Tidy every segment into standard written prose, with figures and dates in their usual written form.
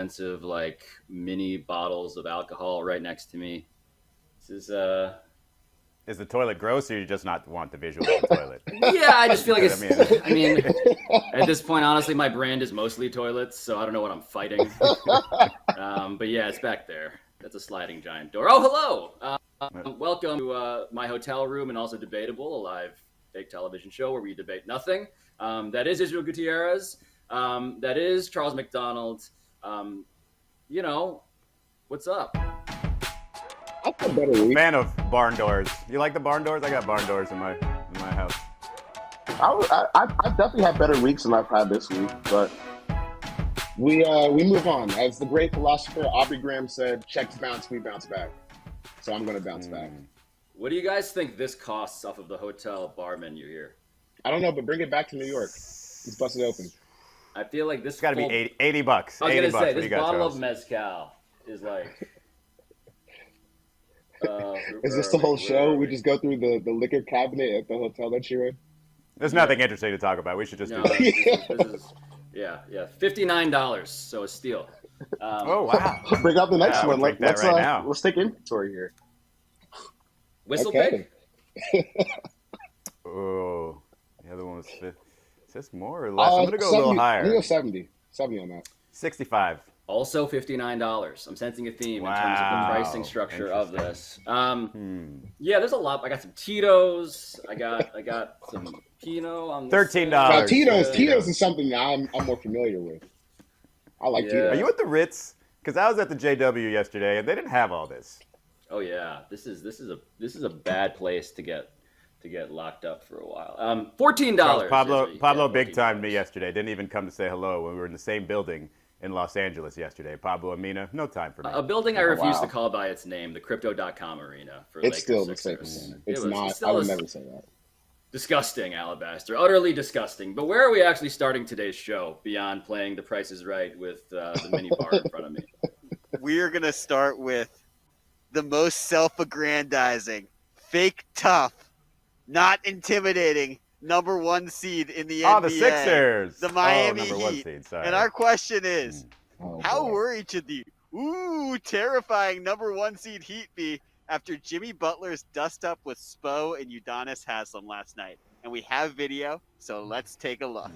expensive like mini bottles of alcohol right next to me. This is Is the toilet gross, or you just not want the visual of the toilet? yeah, I just feel like Because it's. I mean, at this point, honestly, my brand is mostly toilets, so I don't know what I'm fighting. But yeah, it's back there. That's a sliding giant door. Oh, hello. Welcome to my hotel room and also Debatable, a live fake television show where we debate nothing. That is Israel Gutierrez. That is Charles McDonald. Um, you know, what's up? I feel better week. fan of barn doors. You like the barn doors? I got barn doors in my house. I definitely have better weeks than I've had this week, but we move on. As the great philosopher Aubrey Graham said, checks bounce, we bounce back. So I'm going to bounce back. What do you guys think this costs off of the hotel bar menu here? I don't know, but bring it back to New York. Let's bust it open. I feel like this It's got to be 80 bucks. I was going to say, What do this you got, bottle Charles? of mezcal is like... Is this the whole show? We just go through the liquor cabinet at the hotel that you're in? There's nothing interesting to talk about. We should just No, do that. this is yeah, $59, so a steal. Oh, wow. Bring up the next I one. would take that right now. Let's take inventory here. Whistle Okay. pig? Oh, the other one was 50. Is this more or less? I'm going to go 70, a little I'm higher. gonna go 70. 70 on that. 65. Also $59. I'm sensing a theme in terms of Wow. the pricing structure of this. Yeah, there's a lot. I got some Tito's. I got some Pinot on this $13. Now, side. Tito's is something that I'm more familiar with. I like Yeah. Tito's. Are you at the Ritz? Because I was at the JW yesterday, and they didn't have all this. Oh yeah, this is a bad place to get locked up for a while. $14. Pablo big timed me yesterday. Didn't even come to say hello when we were in the same building in Los Angeles yesterday. Pablo Amina, no time for me. A building I refuse wow. to call by its name, the Crypto.com Arena for It's Lakers still the Sixers. same. It's not. Still I would is never say that. disgusting, Alabaster, utterly disgusting. But where are we actually starting today's show beyond playing The Price Is Right with the mini bar in front of me? We're going to start with the most self-aggrandizing, fake tough, not intimidating number one seed in the NBA. Oh, the Sixers. The Miami number one Heat. seed, sorry. And our question is, Oh, how boy. worried should the terrifying number one seed Heat be after Jimmy Butler's dust-up with Spo and Udonis Haslem last night? And we have video, so let's take a look.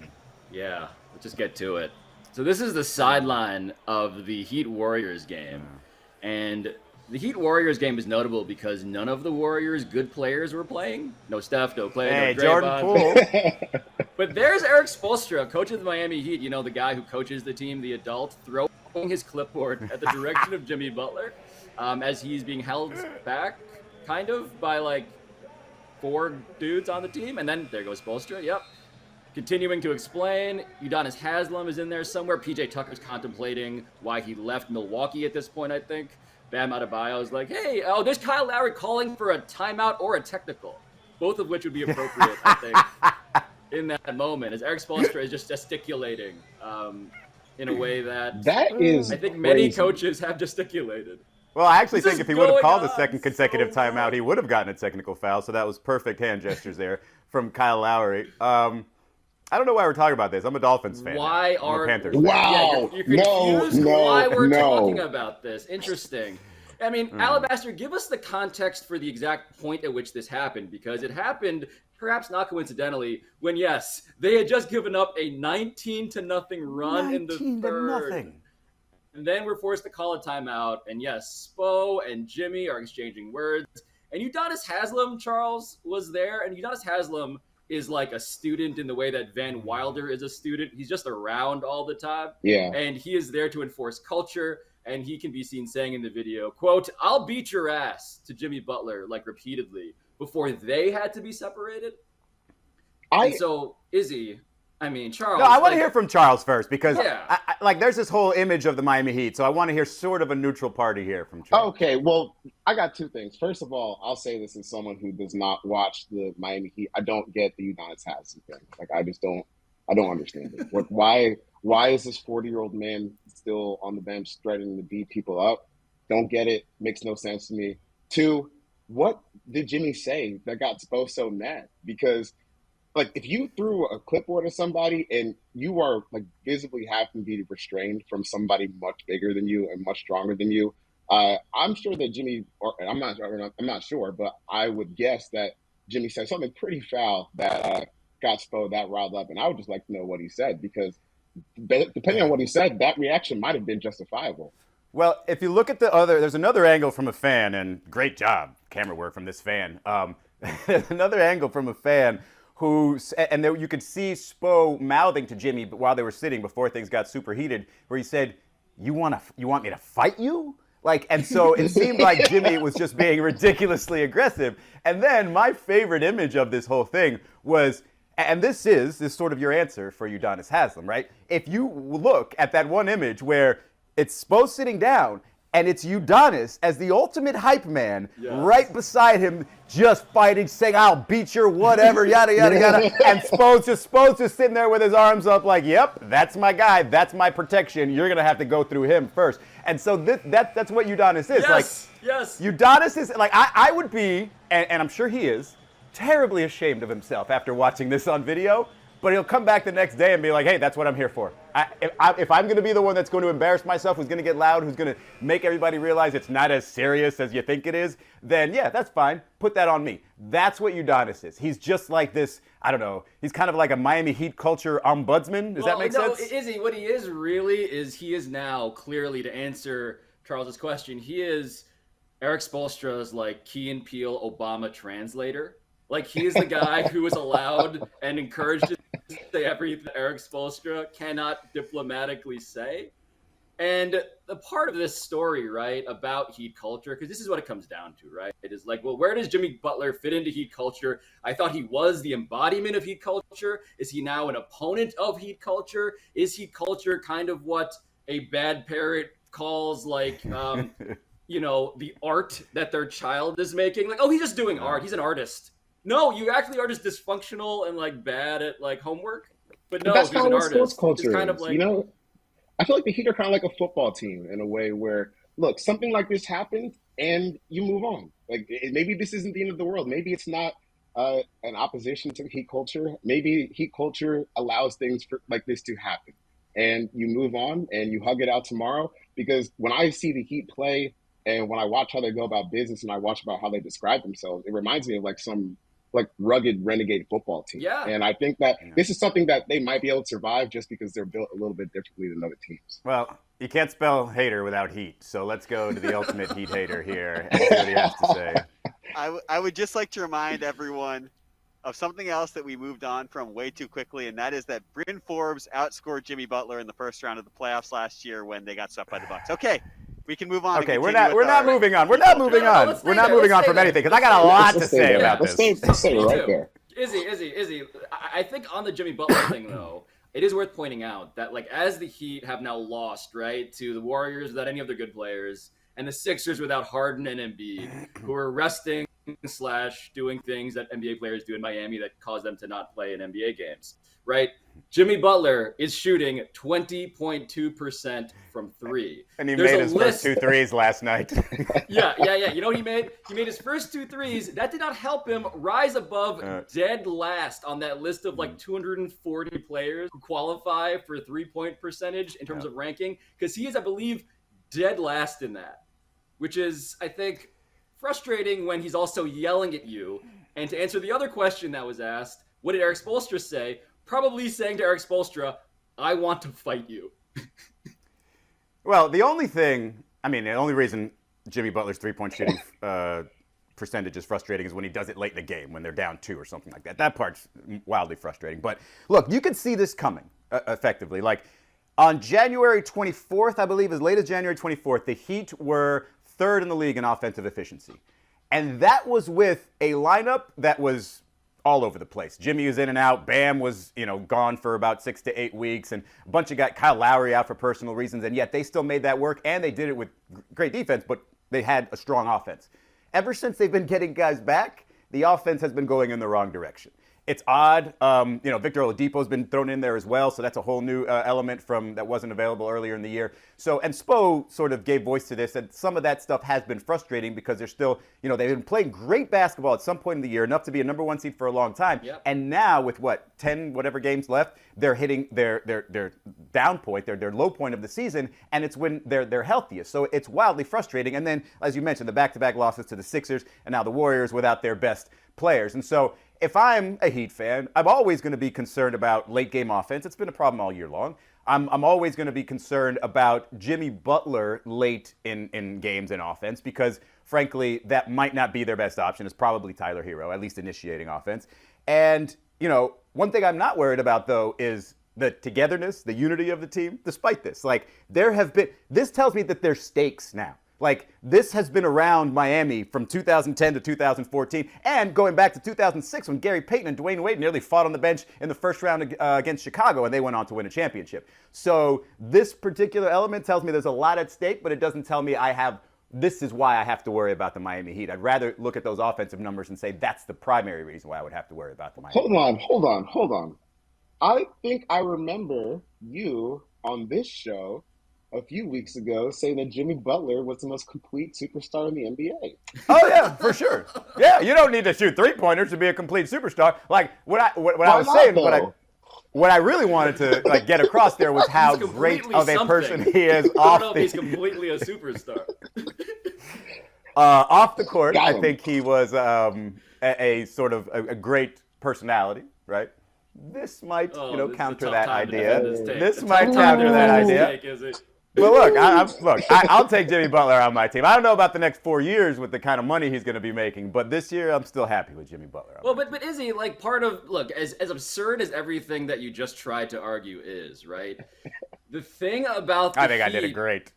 Yeah, let's just get to it. So this is the sideline of the Heat Warriors game. And the Heat Warriors game is notable because none of the Warriors' good players were playing. No Steph, no Clay, Hey, no Jordan Draymond. Poole. But there's Eric Spoelstra, coach of the Miami Heat, you know, the guy who coaches the team, the adult, throwing his clipboard at the direction of Jimmy Butler as he's being held back, kind of, by like 4 dudes on the team. And then there goes Spoelstra, yep. Continuing to explain, Udonis Haslem is in there somewhere. PJ Tucker's contemplating why he left Milwaukee at this point, I think. Bam Adebayo is like, hey, there's Kyle Lowry calling for a timeout or a technical, both of which would be appropriate, I think, in that moment, as Eric Spoelstra is just gesticulating in a way that is I think many crazy. coaches have gesticulated. Well, I actually This think is if he would have going called a on second consecutive so timeout, well. he would have gotten a technical foul. So that was perfect hand gestures there from Kyle Lowry. I don't know why we're talking about this. I'm a Dolphins fan. Why I'm a are Panthers fan. Wow. You're confused No, why we're no. talking about this. Interesting. I mean, Alabaster, give us the context for the exact point at which this happened, because it happened, perhaps not coincidentally, when yes, they had just given up a 19-0 run in the 19 to third. nothing. And then we're forced to call a timeout. And yes, Spo and Jimmy are exchanging words. And Udonis Haslem, Charles, was there. And Udonis Haslem is like a student in the way that Van Wilder is a student. He's just around all the time. Yeah. And he is there to enforce culture. And he can be seen saying in the video, quote, "I'll beat your ass," to Jimmy Butler, like repeatedly, before they had to be separated. And so, Izzy, Charles. No, I want to hear from Charles first because Yeah. there's this whole image of the Miami Heat. So I want to hear sort of a neutral party here from Charles. Okay, well, I got 2 things. First of all, I'll say this as someone who does not watch the Miami Heat. I don't get the Udonis Haslem thing. Like, I don't understand it. Why is this 40-year-old man still on the bench threatening to beat people up? Don't get it. Makes no sense to me. 2, what did Jimmy say that got Spo so mad? Because like if you threw a clipboard at somebody and you are like visibly having to be restrained from somebody much bigger than you and much stronger than you, I'm sure that Jimmy, or I'm not sure, but I would guess that Jimmy said something pretty foul that got Spo that riled up, and I would just like to know what he said because depending on what he said, that reaction might have been justifiable. Well, if you look at there's another angle from a fan, and great job, camera work from this fan. There's another angle from a fan and there, you could see Spo mouthing to Jimmy while they were sitting before things got super heated, where he said, "You want me to fight you?" Like, and so it seemed like Jimmy was just being ridiculously aggressive. And then my favorite image of this whole thing was, and this is sort of your answer for Udonis Haslem, right? If you look at that one image where it's Spo sitting down, and it's Udonis as the ultimate hype man, right beside him, just fighting, saying, "I'll beat your whatever," yada, yada, yada. And Spo's just sitting there with his arms up like, "Yep, that's my guy. That's my protection. You're going to have to go through him first." And so that's what Udonis is. Yes. Udonis is, like, I would be, and I'm sure he is, terribly ashamed of himself after watching this on video. But he'll come back the next day and be like, "Hey, that's what I'm here for. If I'm going to be the one that's going to embarrass myself, who's going to get loud, who's going to make everybody realize it's not as serious as you think it is, then yeah, that's fine. Put that on me." That's what Udonis is. He's just like this, I don't know, he's kind of like a Miami Heat culture ombudsman. Does that make sense? Izzy, what he is really is he is now clearly, to answer Charles's question, he is Eric Spoelstra's like Key and Peele Obama translator. Like, he is the guy who was allowed and encouraged to say everything Eric Spoelstra cannot diplomatically say. And the part of this story, right, about Heat culture, because this is what it comes down to, right? It is like, well, where does Jimmy Butler fit into Heat culture? I thought he was the embodiment of Heat culture. Is he now an opponent of Heat culture? Is Heat culture kind of what a bad parent calls, like, the art that their child is making? Like, oh, he's just doing art. He's an artist. No, you actually are just dysfunctional and like bad at like homework. But no, that's he's not an what artist. Sports culture it's kind is. of like, I feel like the Heat are kind of like a football team in a way where, look, something like this happened and you move on. Like, maybe this isn't the end of the world. Maybe it's not an opposition to Heat culture. Maybe Heat culture allows things like this to happen. And you move on and you hug it out tomorrow. Because when I see the Heat play and when I watch how they go about business and I watch about how they describe themselves, it reminds me of like some rugged renegade football team. Yeah. And I think that this is something that they might be able to survive just because they're built a little bit differently than other teams. Well, you can't spell hater without heat. So let's go to the ultimate Heat hater here and see what he has to say. I would just like to remind everyone of something else that we moved on from way too quickly, and that is that Bryn Forbes outscored Jimmy Butler in the first round of the playoffs last year when they got swept by the Bucks. Okay. We can move on. Okay, we're not moving on. We're not moving on. We're not moving on from anything because I got a lot to say about this. Let's stay right there. Izzy. I think on the Jimmy Butler thing though, it is worth pointing out that like as the Heat have now lost, right, to the Warriors without any of their good players and the Sixers without Harden and Embiid, who are resting / doing things that NBA players do in Miami that cause them to not play in NBA games, right? Jimmy Butler is shooting 20.2% from three. And he made his first 2 threes last night. Yeah. You know what he made? He made his first 2 threes. That did not help him rise above dead last on that list of like 240 players who qualify for 3-point percentage in terms of ranking. Because he is, I believe, dead last in that. Which is, I think, frustrating when he's also yelling at you. And to answer the other question that was asked, what did Eric Spoelstra say? Probably saying to Eric Spoelstra, "I want to fight you." Well, the only reason Jimmy Butler's 3-point shooting percentage is frustrating is when he does it late in the game, when they're down 2 or something like that. That part's wildly frustrating. But look, you can see this coming effectively. Like on January 24th, I believe, as late as January 24th, the Heat were 3rd in the league in offensive efficiency. And that was with a lineup that was all over the place. Jimmy was in and out. Bam was, gone for about 6 to 8 weeks, and a bunch of guys, Kyle Lowry out for personal reasons, and yet they still made that work, and they did it with great defense, but they had a strong offense. Ever since they've been getting guys back, the offense has been going in the wrong direction. It's odd. Victor Oladipo's been thrown in there as well, so that's a whole new element from that wasn't available earlier in the year. So, and Spo sort of gave voice to this, and some of that stuff has been frustrating because they're still, they've been playing great basketball at some point in the year, enough to be a number 1 seed for a long time. Yep. And now with 10 whatever games left, they're hitting their down point, their low point of the season, and it's when they're healthiest. So it's wildly frustrating. And then, as you mentioned, the back-to-back losses to the Sixers and now the Warriors without their best players. And so if I'm a Heat fan, I'm always going to be concerned about late game offense. It's been a problem all year long. I'm always going to be concerned about Jimmy Butler late in games in offense because, frankly, that might not be their best option. It's probably Tyler Hero, at least initiating offense. And, one thing I'm not worried about, though, is the togetherness, the unity of the team, despite this. This tells me that there's stakes now. This has been around Miami from 2010 to 2014, and going back to 2006 when Gary Payton and Dwayne Wade nearly fought on the bench in the first round against Chicago, and they went on to win a championship. So this particular element tells me there's a lot at stake, but it doesn't tell me this is why I have to worry about the Miami Heat. I'd rather look at those offensive numbers and say that's the primary reason why I would have to worry about the Miami Heat. Hold on. I think I remember you on this show a few weeks ago saying that Jimmy Butler was the most complete superstar in the NBA. Oh yeah, for sure. Yeah, you don't need to shoot 3-pointers to be a complete superstar. What I really wanted to get across there was how great of a person he is I don't know if he's completely a superstar. Off the court, I think he was a sort of a great personality, right? This might, counter that idea. This might counter that idea. Well, I'll take Jimmy Butler on my team. I don't know about the next 4 years with the kind of money he's going to be making, but this year I'm still happy with Jimmy Butler. Well, but Izzy, as absurd as everything that you just tried to argue is, right? The thing about the I think Heat, I did it great.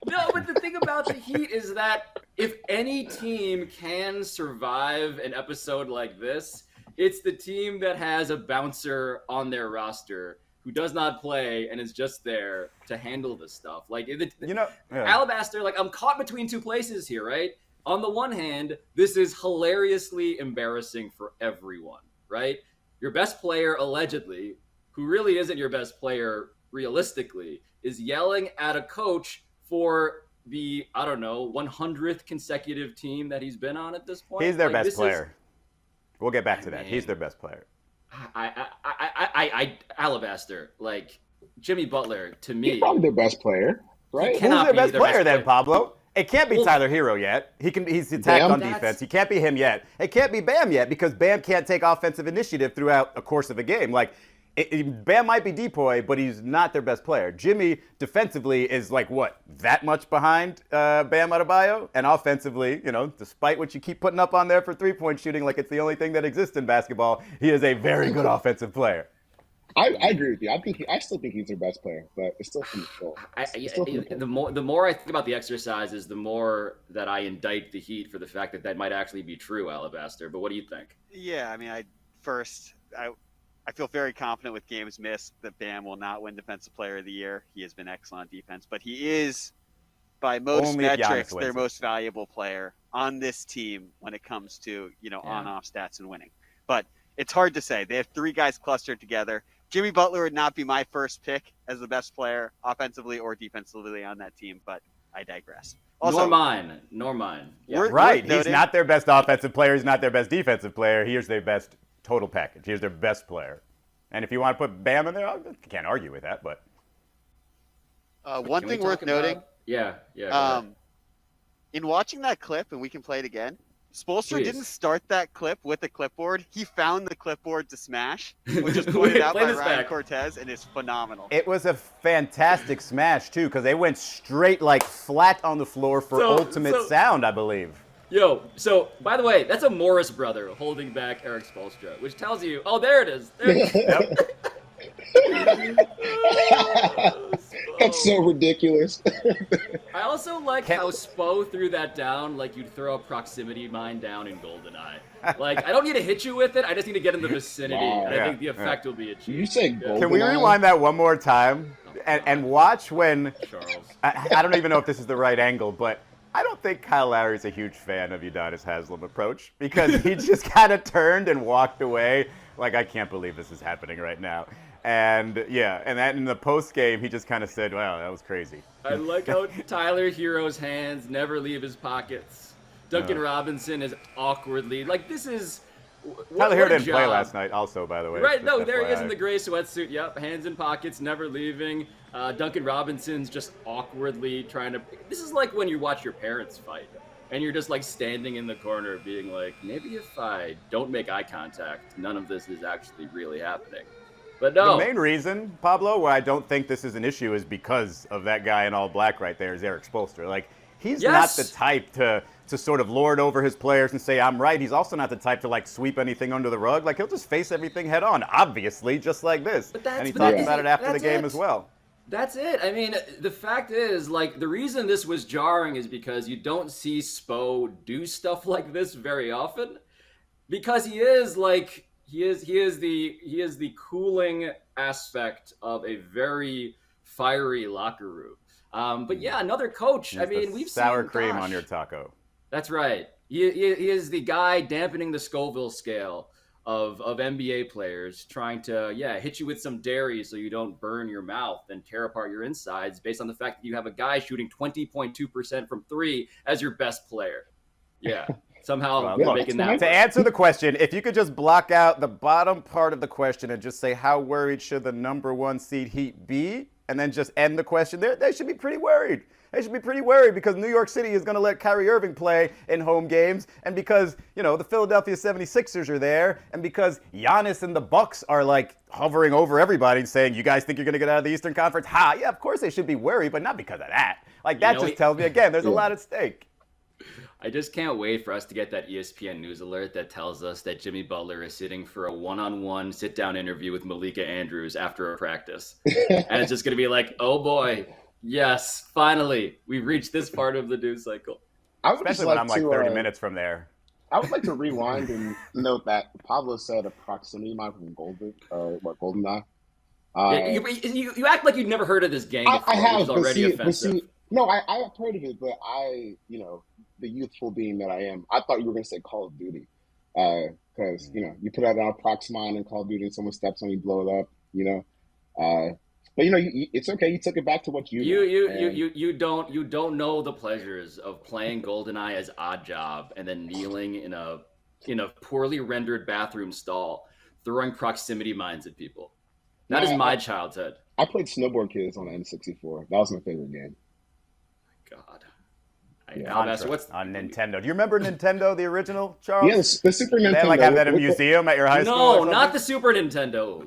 No, but the thing about the Heat is that if any team can survive an episode like this, it's the team that has a bouncer on their roster who does not play and is just there to handle this stuff. Alabaster, I'm caught between two places here, right? On the one hand, this is hilariously embarrassing for everyone, right? Your best player, allegedly, who really isn't your best player realistically, is yelling at a coach for the, 100th consecutive team that he's been on at this point. He's their best player. We'll get back to that. He's their best player. Alabaster, Jimmy Butler, to me, he's probably their best player, right? Who's their best player then, Pablo? It can't be Tyler Hero yet. He's attacked on defense. He can't be him yet. It can't be Bam yet because Bam can't take offensive initiative throughout a course of a game. Bam might be depoy, but he's not their best player. Jimmy defensively is that much behind Bam Adebayo, and offensively, despite what you keep putting up on there for 3-point shooting, it's the only thing that exists in basketball, he is a very good offensive player. I agree with you. I still think he's their best player, but it's still from the floor. The more I think about the exercises, the more that I indict the Heat for the fact that might actually be true, Alabaster. But what do you think? Yeah, I feel very confident with games missed that Bam will not win Defensive Player of the Year. He has been excellent on defense, but he is, by most metrics, their most valuable player on this team when it comes to on-off stats and winning. But it's hard to say. They have three guys clustered together. Jimmy Butler would not be my first pick as the best player offensively or defensively on that team, but I digress. Also, nor mine. Yeah. Right. He's not their best offensive player. He's not their best defensive player. Here's their best total package. Here's their best player. And if you want to put Bam in there, I can't argue with that. But one thing worth noting. Yeah. In watching that clip, and we can play it again, Spoelstra didn't start that clip with a clipboard. He found the clipboard to smash, which is pointed out by Ryan Cortez, and is phenomenal. It was a fantastic smash, too, because they went straight, flat on the floor for ultimate sound, I believe. Yo, so, by the way, that's a Morris brother holding back Eric Spoelstra, which tells you, there it is. That's so ridiculous. I also like how Spo threw that down like you'd throw a proximity mine down in GoldenEye. I don't need to hit you with it, I just need to get in the vicinity, and I think the effect will be achieved. You say GoldenEye? Can we rewind that one more time and watch when... Charles. I don't even know if this is the right angle, but I don't think Kyle Lowry's a huge fan of Udonis Haslem approach because he just kind of turned and walked away like, I can't believe this is happening right now. And yeah, and then in the post game, he just kind of said, wow, that was crazy. I like how Tyler Hero's hands never leave his pockets. Duncan Robinson is awkwardly, like, this is... Tyler Hero didn't play last night also, by the way. Right, no, there he is in the gray sweatsuit. Yep, hands in pockets, never leaving. Duncan Robinson's just awkwardly trying to... This is like when you watch your parents fight, and you're just like standing in the corner being like, maybe if I don't make eye contact, none of this is actually really happening. But no. The main reason, Pablo, why I don't think this is an issue is because of that guy in all black right there, is Eric Spoelstra. Like, he's not the type to sort of lord over his players and say, I'm right. He's also not the type to, like, sweep anything under the rug. Like, he'll just face everything head on, obviously, just like this. And he talked about it after the game as well. That's it. I mean, the fact is, like, the reason this was jarring is because you don't see Spo do stuff like this very often. Because he is, like, he is the cooling aspect of a very fiery locker room. But yeah, another coach. He's we've seen sour cream on your taco. That's right. He is the guy dampening the Scoville scale of NBA players, trying to hit you with some dairy so you don't burn your mouth and tear apart your insides based on the fact that you have a guy shooting 20.2% from three as your best player. Yeah. Somehow making that. To answer the question, if you could just block out the bottom part of the question and just say, how worried should the number 1 seed Heat be? And then just end the question there, they should be pretty worried. They should be pretty worried because New York City is going to let Kyrie Irving play in home games, and because, the Philadelphia 76ers are there, and because Giannis and the Bucks are, like, hovering over everybody and saying, you guys think you're going to get out of the Eastern Conference? Yeah, of course they should be worried, but not because of that. Like, that just tells me, again, there's a lot at stake. I just can't wait for us to get that ESPN news alert that tells us that Jimmy Butler is sitting for a one-on-one sit-down interview with Malika Andrews after a practice. And it's just going to be like, oh boy, yes, finally, we've reached this part of the news cycle. Especially when I'm like 30 minutes from there. I would like to rewind and note that Pablo said a proximity mine from GoldenEye. You act like you'd never heard of this gang before, I have, which is already offensive. No, I have heard of it, but the youthful being that I am, I thought you were going to say Call of Duty. Because, you put out a Proximine in Call of Duty and someone steps on you, blow it up, But, it's okay. You took it back to what you don't know the pleasures of playing GoldenEye as Odd Job and then kneeling in a poorly rendered bathroom stall, throwing proximity mines at people. That is my childhood. I played Snowboard Kids on the N64. That was my favorite game. God. On Nintendo. Do you remember Nintendo, the original, Charles? Yes, the Super Nintendo. They have that in a museum at your high school? No, not the Super Nintendo.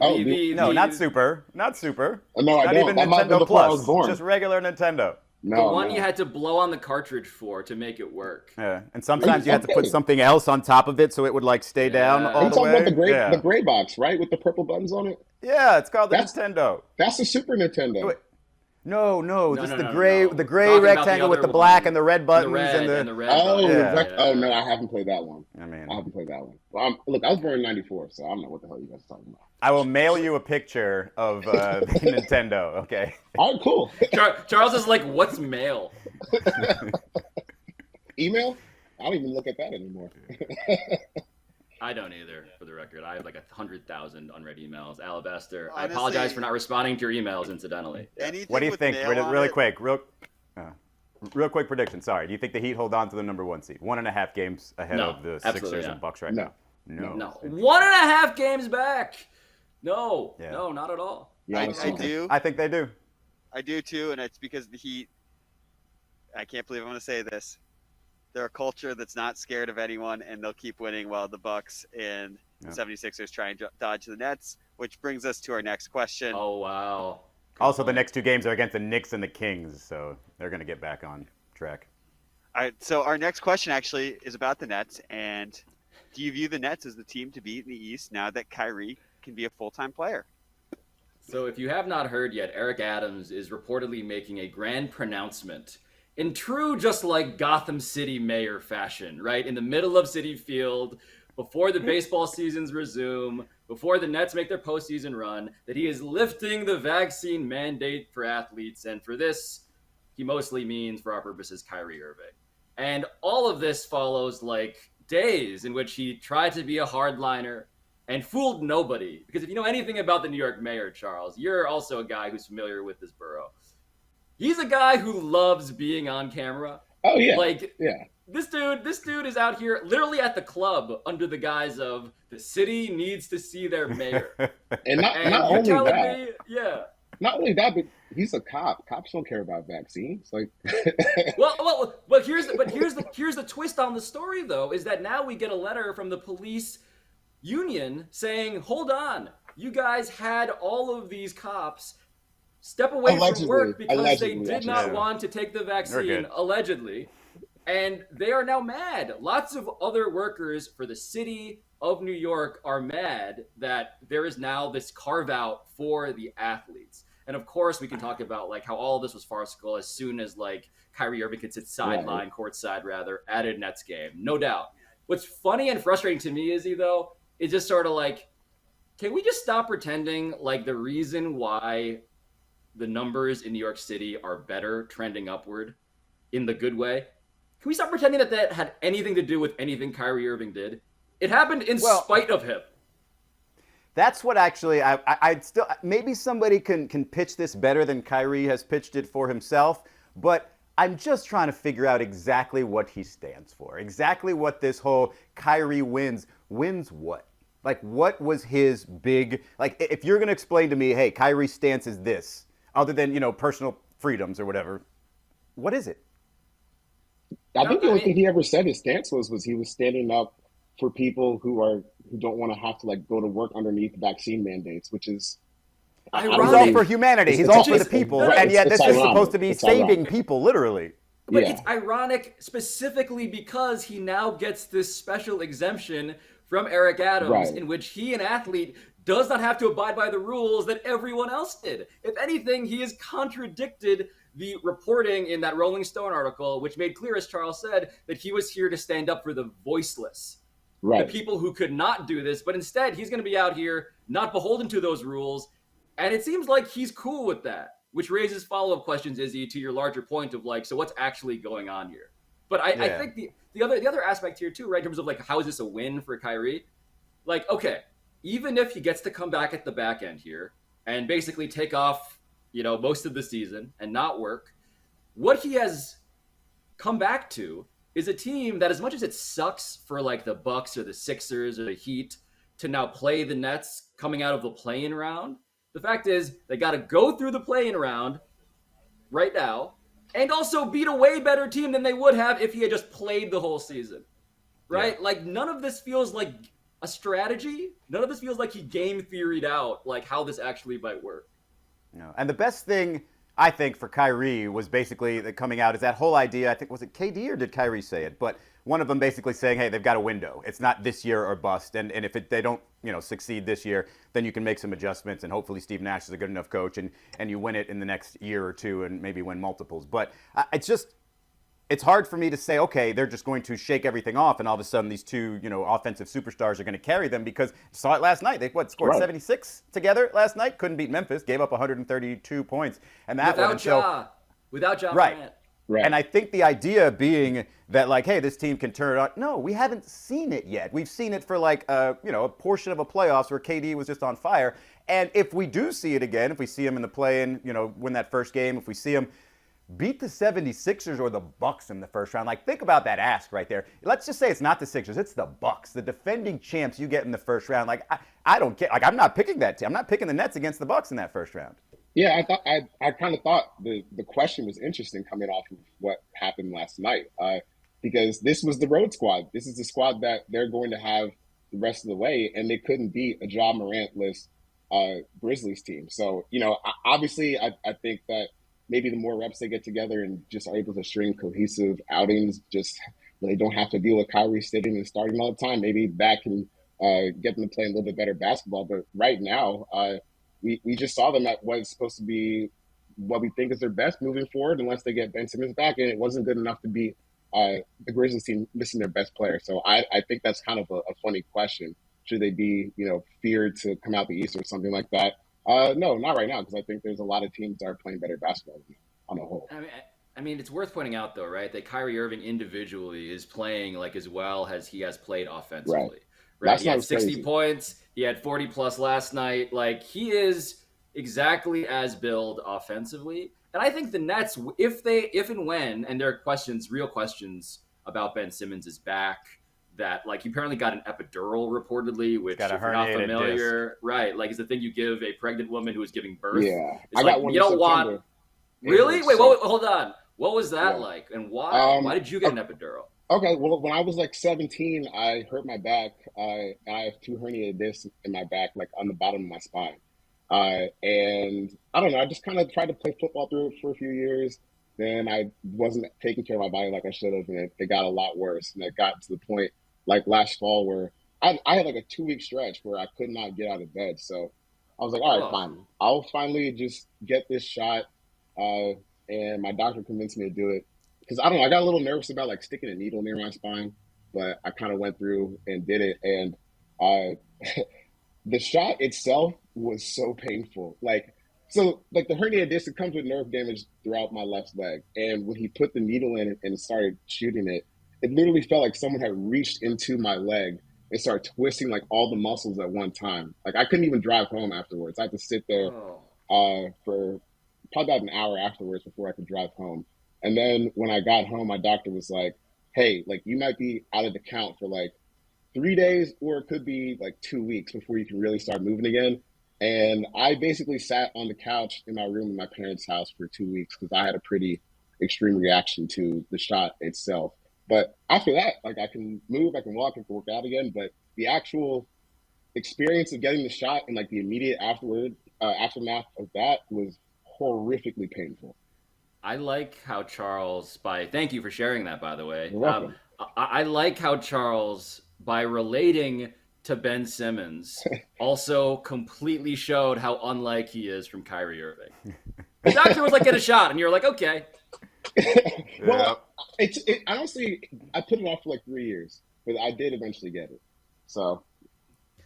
Not Super. Not Super. No, I not don't. Even that Nintendo before I was Plus. born. Just regular Nintendo. The one you had to blow on the cartridge for to make it work. Yeah, and sometimes you had to put something else on top of it so it would stay down all the way. You're talking about the gray box, right, with the purple buttons on it? Yeah, it's called the Nintendo. That's the Super Nintendo. Wait. No, just the gray rectangle with the black and the red buttons and the red. Oh no, I haven't played that one. I haven't played that one. Well, look, I was born in '94, so I don't know what the hell you guys are talking about. I will mail you a picture of the Nintendo. Okay. All right, cool. Charles is like, "What's mail?" Email? I don't even look at that anymore. I don't either, for the record. I have 100,000 unread emails. Alabaster, honestly, I apologize for not responding to your emails, incidentally. What do you think? Really quick, real quick prediction. Sorry. Do you think the Heat hold on to the number 1 seed? 1.5 games ahead of the Sixers and Bucks right now? No. 1.5 games back. No, not at all. I do. I think they do. I do too, and it's because the Heat, I can't believe I'm going to say this, they're a culture that's not scared of anyone, and they'll keep winning while the Bucks and the 76ers try and dodge the Nets, which brings us to our next question. Oh, wow. Also, the next 2 games are against the Knicks and the Kings, so they're going to get back on track. All right, so our next question actually is about the Nets, and do you view the Nets as the team to beat in the East now that Kyrie can be a full-time player? So if you have not heard yet, Eric Adams is reportedly making a grand pronouncement in true just like Gotham City mayor fashion, right? In the middle of Citi Field, before the baseball seasons resume, before the Nets make their postseason run, that he is lifting the vaccine mandate for athletes. And for this, he mostly means, for our purposes, Kyrie Irving. And all of this follows like days in which he tried to be a hardliner and fooled nobody. Because if you know anything about the New York mayor, Charles, you're also a guy who's familiar with this borough. He's a guy who loves being on camera. Oh yeah, Like yeah. this dude is out here literally at the club under the guise of the city needs to see their mayor. And not And not you're only telling that, me, yeah. not only that, but he's a cop. Cops don't care about vaccines. Like, But here's the twist on the story though, is that now we get a letter from the police union saying, "Hold on, you guys had all of these cops step away from work because they did not want to take the vaccine, allegedly, and they are now mad." Lots of other workers for the city of New York are mad that there is now this carve out for the athletes. And of course, we can talk about like how all of this was farcical as soon as like Kyrie Irving could sit sideline, courtside rather, at a Nets game, no doubt. What's funny and frustrating to me, Izzy, though, is just sort of like, can we just stop pretending like the reason why the numbers in New York City are better, trending upward, in the good way? Can we stop pretending that that had anything to do with anything Kyrie Irving did? It happened in spite of him. That's what actually I'd still, maybe somebody can pitch this better than Kyrie has pitched it for himself, but I'm just trying to figure out exactly what he stands for, exactly what this whole Kyrie wins what? Like, what was his big, like, if you're going to explain to me, hey, Kyrie's stance is this, other than, you know, personal freedoms or whatever, what is it? I think the only thing he ever said his stance was he was standing up for people who don't want to have to like go to work underneath vaccine mandates, which is he's all for humanity. He's all for the people, and yet this is supposed to be saving people, literally. But it's ironic specifically because he now gets this special exemption from Eric Adams, in which he, an athlete, does not have to abide by the rules that everyone else did. If anything, he has contradicted the reporting in that Rolling Stone article, which made clear, as Charles said, that he was here to stand up for the voiceless, the people who could not do this. But instead, he's going to be out here not beholden to those rules. And it seems like he's cool with that, which raises follow-up questions, Izzy, to your larger point of like, so what's actually going on here? But I think the other aspect here too, right, in terms of like, how is this a win for Kyrie? Like, okay, even if he gets to come back at the back end here and basically take off, you know, most of the season and not work, what he has come back to is a team that, as much as it sucks for like the Bucks or the Sixers or the Heat to now play the Nets coming out of the play-in round, the fact is they got to go through the play-in round right now and also beat a way better team than they would have if he had just played the whole season, right? Yeah. Like, none of this feels like a strategy. None of this feels like he game theoried out like how this actually might work. No. And the best thing, I think, for Kyrie was basically coming out is that whole idea. I think, was it KD or did Kyrie say it? But one of them basically saying, hey, they've got a window. It's not this year or bust. And if they don't, you know, succeed this year, then you can make some adjustments. And hopefully Steve Nash is a good enough coach and you win it in the next year or two and maybe win multiples. But it's hard for me to say, okay, they're just going to shake everything off, and all of a sudden these two, you know, offensive superstars are going to carry them, because saw it last night. They scored 76 together last night. Couldn't beat Memphis. Gave up 132 points, and that without Ja right. Morant. Right. And I think the idea being that, like, hey, this team can turn it on. No, we haven't seen it yet. We've seen it for like a portion of a playoffs where KD was just on fire. And if we do see it again, if we see him in the play-in, you know, win that first game, if we see him beat the 76ers or the Bucks in the first round. Like, think about that ask right there. Let's just say it's not the Sixers, it's the Bucks, the defending champs you get in the first round. Like, I don't get, like, I'm not picking that team. I'm not picking the Nets against the Bucks in that first round. Yeah, I kind of thought the question was interesting coming off of what happened last night, because this was the road squad. This is the squad that they're going to have the rest of the way, and they couldn't beat a Ja Morant-less Grizzlies team. So, you know, obviously, I think that maybe the more reps they get together and just are able to string cohesive outings, just when they don't have to deal with Kyrie sitting and starting all the time, maybe that can get them to play a little bit better basketball. But right now, we just saw them at what's supposed to be what we think is their best moving forward, unless they get Ben Simmons back, and it wasn't good enough to beat the Grizzlies team missing their best player. So I think that's kind of a funny question. Should they be, you know, feared to come out the East or something like that? No, not right now, because I think there's a lot of teams that are playing better basketball on the whole. I mean, it's worth pointing out, though, right, that Kyrie Irving individually is playing like as well as he has played offensively. Right. Last He night had was 60 crazy. points. He had 40 plus last night. Like, he is exactly as billed offensively. And I think the Nets, if and when, and there are questions, real questions about Ben Simmons' back, that like he apparently got an epidural reportedly, which got a if you're not herniated familiar, right, like is the thing you give a pregnant woman who is giving birth. Yeah, It's I like got one you in don't want. September. Really? Wait, So, hold on. What was that yeah. like, and why? Why Um, did you get an epidural? okay, well, when I was like 17, I hurt my back. I have two herniated discs in my back, like on the bottom of my spine. And I don't know, I just kind of tried to play football through it for a few years. Then I wasn't taking care of my body like I should have, and it got a lot worse. And it got to the point like last fall where I had like a 2 week stretch where I could not get out of bed. So I was like, all right, Oh, fine. I'll finally just get this shot. Uh, and my doctor convinced me to do it because I don't know. I got a little nervous about like sticking a needle near my spine, but I kind of went through and did it. And the shot itself was so painful. Like the herniated disc, it comes with nerve damage throughout my left leg. And when he put the needle in and started shooting it, it literally felt like someone had reached into my leg and started twisting like all the muscles at one time. Like I couldn't even drive home afterwards. I had to sit there oh, for probably about an hour afterwards before I could drive home. And then when I got home, my doctor was like, "Hey, like you might be out of the count for like 3 days, or it could be like 2 weeks before you can really start moving again." And I basically sat on the couch in my room in my parents' house for 2 weeks because I had a pretty extreme reaction to the shot itself. But after that, like I can move, I can walk, I can work out again. But the actual experience of getting the shot and like the immediate aftermath of that was horrifically painful. I like how Charles, thank you for sharing that, by the way. You're welcome. I like how Charles, by relating to Ben Simmons, also completely showed how unlike he is from Kyrie Irving. The doctor was like, get a shot, and you're like, okay. Well, honestly, I put it off for like 3 years, but I did eventually get it. So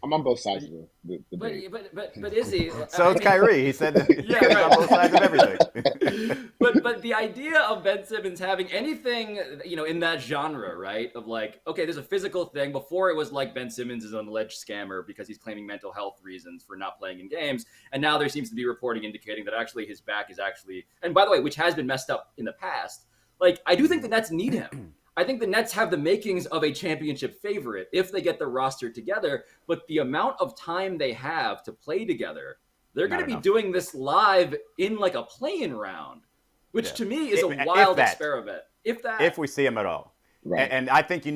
I'm on both sides of the debate. But Izzy, So it's Kyrie. He said that Yeah, he's right. on both sides of everything. but the idea of Ben Simmons having anything, in that genre, right? Of like, okay, there's a physical thing. Before it was like Ben Simmons is an alleged scammer because he's claiming mental health reasons for not playing in games. And now there seems to be reporting indicating that actually his back is actually, and by the way, which has been messed up in the past. Like, I do think the Nets need him. I think the Nets have the makings of a championship favorite if they get the roster together, but the amount of time they have to play together, they're going to be doing this live in like a play-in round, which to me is a wild experiment. If we see him at all. Right. And I think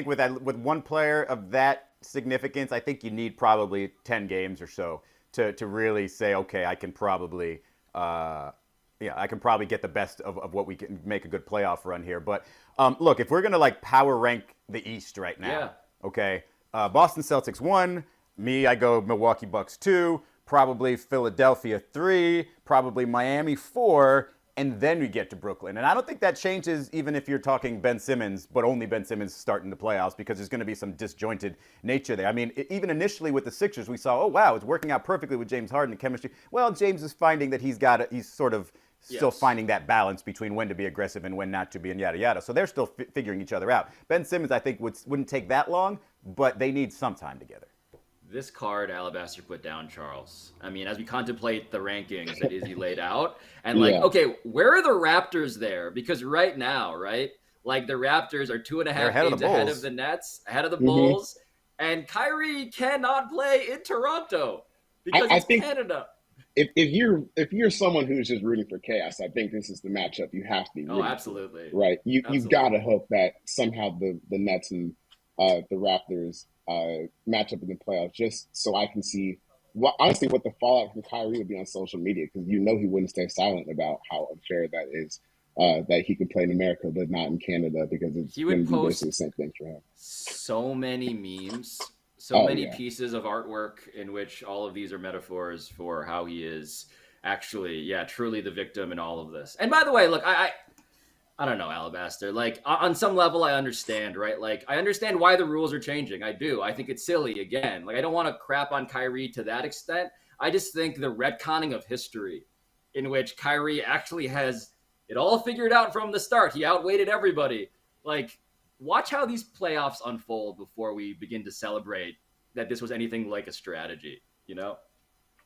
with one player of that significance, I think you need probably 10 games or so to really say, okay, I can probably get the best of what we can make a good playoff run here. But look, if we're going to like power rank the East right now, okay, Boston Celtics 1, I go Milwaukee Bucks 2, probably Philadelphia 3, probably Miami 4, and then we get to Brooklyn. And I don't think that changes even if you're talking Ben Simmons, but only Ben Simmons starting the playoffs because there's going to be some disjointed nature there. I mean, even initially with the Sixers, we saw, oh, wow, it's working out perfectly with James Harden, the chemistry. Well, James is finding that he's sort of still finding that balance between when to be aggressive and when not to be and yada, yada. So they're still figuring each other out. Ben Simmons, I think, wouldn't take that long, but they need some time together. This card Alabaster put down, Charles. I mean, as we contemplate the rankings that Izzy laid out, and okay, where are the Raptors there? Because right now, right, like the Raptors are 2.5 games ahead of the Nets, ahead of the Bulls, and Kyrie cannot play in Toronto because it's Canada. If you're someone who's just rooting for chaos, I think this is the matchup you have to be rooting absolutely. For, right? You've got to hope that somehow the Nets and the Raptors match up in the playoffs, just so I can see what the fallout from Kyrie would be on social media, because he wouldn't stay silent about how unfair that is. That he could play in America but not in Canada, because it's going to be basically the same thing for him. So many memes. So many pieces of artwork in which all of these are metaphors for how he is actually, truly the victim in all of this. And by the way, look, I don't know, Alabaster. Like, on some level, I understand, right? Like, I understand why the rules are changing. I do. I think it's silly, again. Like, I don't want to crap on Kyrie to that extent. I just think the retconning of history in which Kyrie actually has it all figured out from the start. He outweighted everybody. Like, watch how these playoffs unfold before we begin to celebrate that this was anything like a strategy, you know?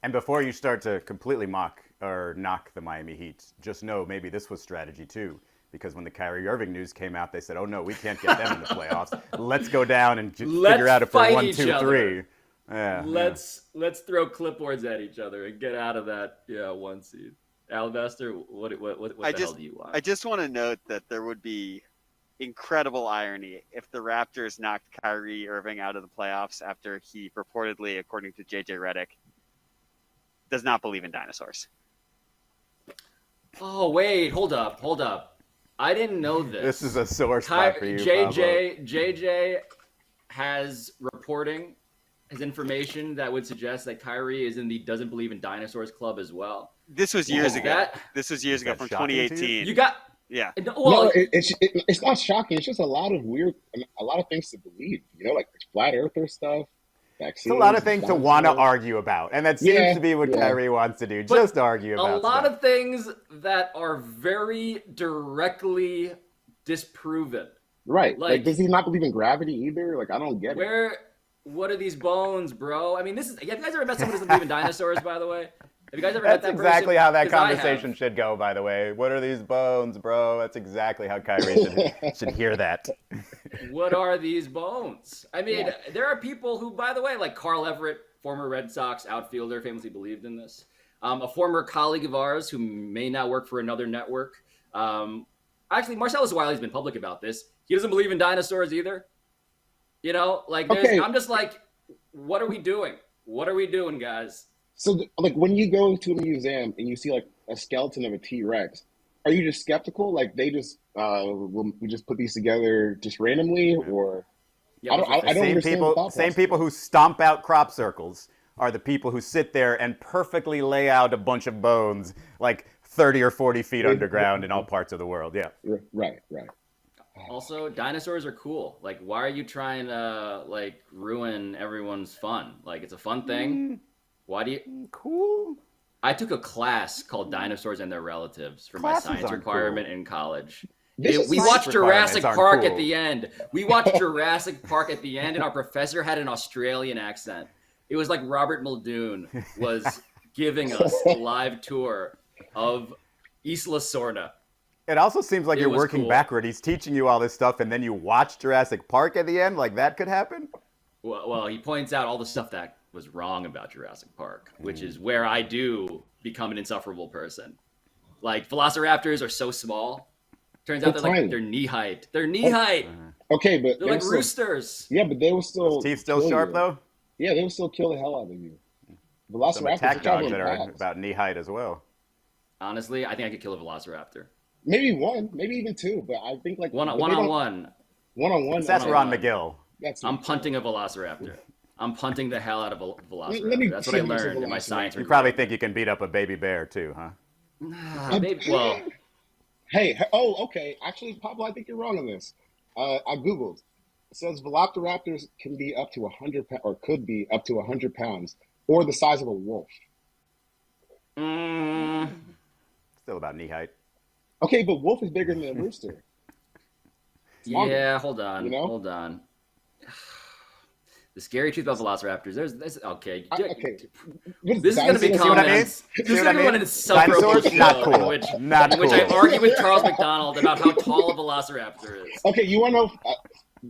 And before you start to completely mock or knock the Miami Heat, just know maybe this was strategy too. Because when the Kyrie Irving news came out, they said, "Oh no, we can't get them in the playoffs. Let's go down and figure out if we're 1, 2, 3." Yeah. Let's throw clipboards at each other and get out of that 1 seed. Alabaster, what the hell do you want? I just want to note that there would be incredible irony if the Raptors knocked Kyrie Irving out of the playoffs after he purportedly, according to JJ Redick, does not believe in dinosaurs. Oh wait, hold up. I didn't know this. This is a sore spot for you, JJ has reporting, his information that would suggest that Kyrie is in the doesn't believe in dinosaurs club as well. This was years ago. This was years ago from 2018. You got yeah. Well, it's not shocking. It's just a lot of things to believe. You know, like flat earther stuff. It's a lot of things to want to argue about, and that seems to be what Kyrie wants to do. But just argue about a lot stuff. of things that are very directly disproven. Right. Like, does he not believe in gravity either? Like, I don't get it. What are these bones, bro? I mean, have you guys ever met someone who doesn't believe in dinosaurs, by the way? Have you guys ever met that person? That's exactly how that conversation should go, by the way. What are these bones, bro? That's exactly how Kyrie should hear that. What are these bones? I mean, there are people who, by the way, like Carl Everett, former Red Sox outfielder, famously believed in this. A former colleague of ours who may now work for another network. Actually, Marcellus Wiley's been public about this. He doesn't believe in dinosaurs either. You know, like, I'm just like, what are we doing? What are we doing, guys? So, like, when you go to a museum and you see, like, a skeleton of a T-Rex, are you just skeptical? Like, they just, we just put these together just randomly? Or, I don't understand the thought process. Same people who stomp out crop circles are the people who sit there and perfectly lay out a bunch of bones, like 30 or 40 feet underground in all parts of the world. Yeah. Right. Also, dinosaurs are cool. Like, why are you trying to, like, ruin everyone's fun? Like, it's a fun thing. Why do you... Cool. I took a class called Dinosaurs and Their Relatives for my science requirement in college. We watched Jurassic Park at the end. We watched Jurassic Park at the end, and our professor had an Australian accent. It was like Robert Muldoon was giving us a live tour of Isla Sorna. It also seems like you're working backward. He's teaching you all this stuff, and then you watch Jurassic Park at the end? Like, that could happen? Well, he points out all the stuff that was wrong about Jurassic Park, which is where I do become an insufferable person. Like, velociraptors are so small. Turns out they're knee height. They're knee height. Okay, but they're like roosters. Yeah, but they will still. Teeth still sharp though. Yeah, they will still kill the hell out of you. Velociraptors some attack dogs that are about knee height as well. Honestly, I think I could kill a velociraptor. Maybe one, maybe even two, but I think like one on one. That's Ron McGill. I'm punting a velociraptor. I'm punting the hell out of a velociraptor. That's what I learned in my science. You probably think you can beat up a baby bear too, huh? Well. Hey, okay. Actually, Pablo, I think you're wrong on this. I Googled. It says velociraptors can be up to 100 or could be up to 100 pounds, or the size of a wolf. Still about knee height. Okay, but wolf is bigger than a rooster. Yeah, hold on. Hold on. The scary truth about velociraptors. There's okay. This is going to become an insufferable show not cool. in which I argue with Charles McDonald about how tall a velociraptor is. Okay, you want to know?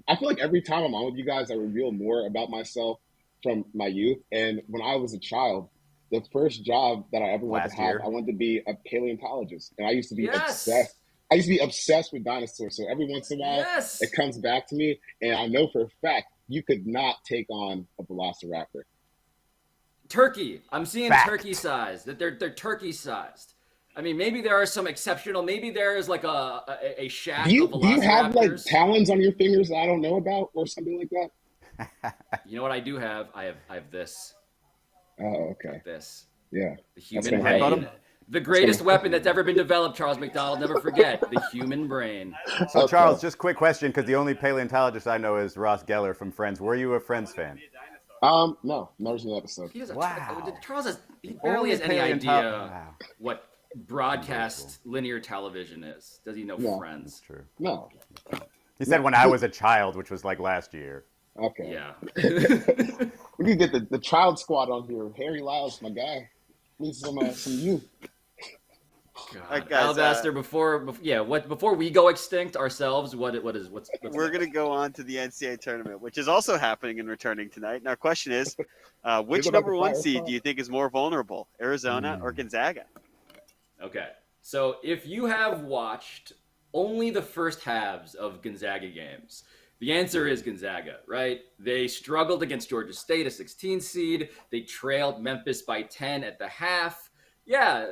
I feel like every time I'm on with you guys, I reveal more about myself from my youth. And when I was a child, the first job that I ever wanted to have, I wanted to be a paleontologist, and I used to be obsessed. I used to be obsessed with dinosaurs. So every once in a while, it comes back to me, and I know for a fact you could not take on a velociraptor. Turkey. I'm seeing turkey-sized. That they're turkey-sized. I mean, maybe there are some exceptional. Maybe there is like a shack of velociraptors. Do you have like talons on your fingers that I don't know about, or something like that? You know what I do have? I have this. Oh, okay. Like this. Yeah. The human brain. The greatest weapon that's ever been developed, Charles McDonald. Never forget the human brain. So, Charles, just quick question, because the only paleontologist I know is Ross Geller from Friends. Were you a Friends fan? No, never seen the episode. Charles he barely has any idea what broadcast linear television is. Does he know No. Friends? True. No. He said when I was a child, which was like last year. Okay. Yeah. We need to get the child squad on here. Harry Lyles, my guy. Need some youth. God. right, guys, Alabaster, before we go extinct ourselves, what's We're going to go on to the NCAA tournament, which is also happening and returning tonight. And our question is, which They're about number to one fire seed Fox. do you think is more vulnerable, Arizona or Gonzaga? Okay. So if you have watched only the first halves of Gonzaga games, the answer is Gonzaga, right? They struggled against Georgia State, a 16 seed. They trailed Memphis by 10 at the half. Yeah,